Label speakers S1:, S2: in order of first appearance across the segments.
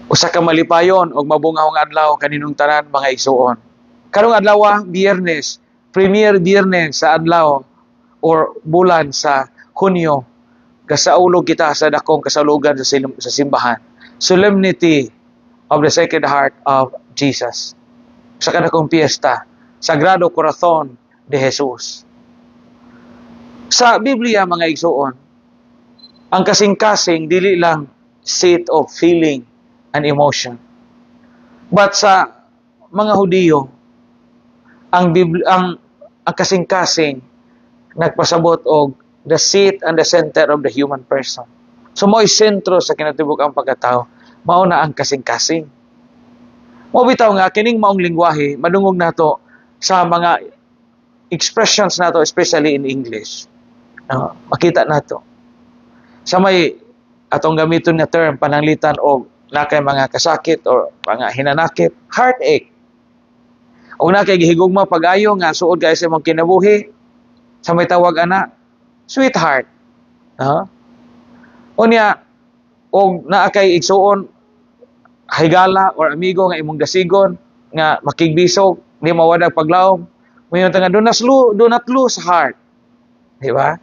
S1: Usa ka malipayon og mabungahong adlaw kaninong tanan mga igsuon. Karong adlaw, Biyernes, premier Biyernes sa adlaw or bulan sa Hunyo, kasaulog kita sa dakong kasalugan sa simbahan. Solemnity of the Sacred Heart of Jesus. Sa kadakong piyesta, Sagrado Corazon de Jesus. Sa Biblia mga igsuon, ang kasing-kasing dili lang seat of feeling and emotion. But sa mga Hudiyo, ang kasing-kasing nagpasabot og the seat and the center of the human person. So mo'y sentro sa kinatibuk-ang pagkatao, mao na ang kasing-kasing. Mo bitaw nga kining maong lingwahe madungog nato sa mga expressions nato, especially in English. Makita nato sa may atong gamiton nga term pananglitan og nakay mga kasakit or mga hinanakit, heartache. O nakay gihigugma pag-ayo nga suod kay sa imong kinabuhi, sa may tawag ana, sweetheart. Unya, og naa kay igsuon higala or amigo nga imong dasigon nga makigbisog, di mawadag paglaom. Mayon nga do not lose heart. Di ba?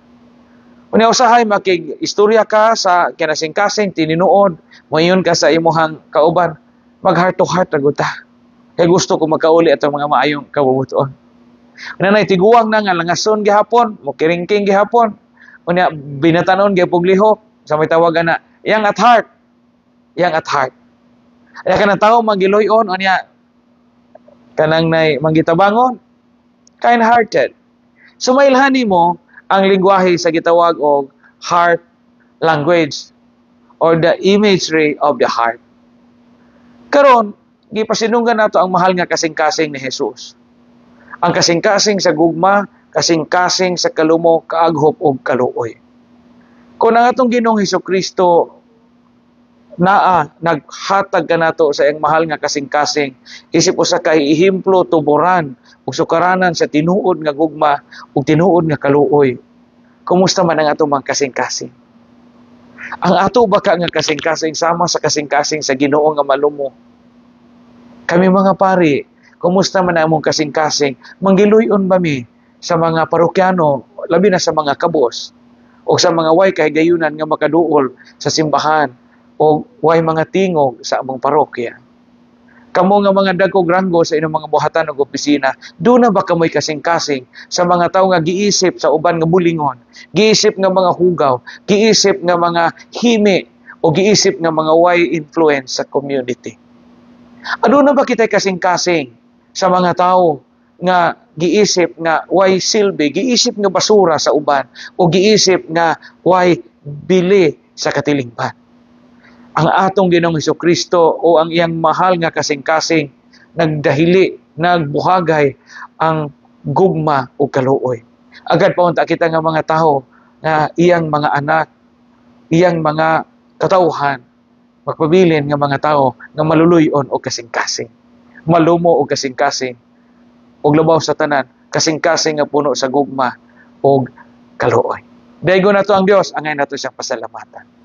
S1: Unya usahay makig-istorya ka sa kinasing-kasing tininuod, mayon ka sa imuhang kauban, mag heart to heart raguta. Kay gusto ko magkauli atong mga maayong kabubuton. Unya nay tiguwang na nga langason gihapon, mo kiringking gihapon. Unya binatanon gyapon lihok sa may tawagan na young at heart. Young at heart. Ay kanang tawo magiloy-on unya kanang nay manggitabangon, kind-hearted. Sumailhan nimo ang lingwahe sa gitawag og heart language or the imagery of the heart. Karon, gipasinunggan nato ang mahal nga kasing-kasing ni Jesus. Ang kasing-kasing sa gugma, kasing-kasing sa kalumo, kaaghop ug kaluoy. Kung ang atong Ginoong Hesukristo naghatag ka nato sa iyang mahal nga kasing-kasing, isip usa ka ihemplo tuburan ug sukaranan sa tinuod nga gugma ug tinuod nga kaluoy. Kumusta man ang atong mga kasing-kasing? Ang ato baka nga kasing-kasing sama sa kasing-kasing sa Ginoo nga malumo. Kami mga pari, kumusta man ang among kasing-kasing? Manggiluyon ba mi sa mga parokyano, labi na sa mga kabos o sa mga way kahigayunan nga makaduol sa simbahan o way mga tingog sa among parokya. Kamo nga mga dagkog ranggo sa inyong mga buhatan ug opisina, do na ba kamoy kasing-kasing sa mga tawo nga giisip sa uban nga bulingon, giisip nga mga hugaw, giisip nga mga himi o giisip nga mga way influence sa community? Ano na ba kita'y kasing-kasing sa mga tawo nga giisip nga way silbi, giisip nga basura sa uban o giisip nga way bili sa katilingban? Ang atong Ginoong Hesukristo o ang iyang mahal nga kasing-kasing nagdahili, nagbuhagay ang gugma o kaluoy. Agad paunta kita nga mga tao na iyang mga anak, iyang mga katauhan, magpabilin nga mga tao nga maluluyon o kasing-kasing. Malumo o kasing-kasing. O labaw sa tanan, kasing-kasing nga puno sa gugma o kaluoy. Daigo na to ang Dios, angay na to siyang pasalamatan.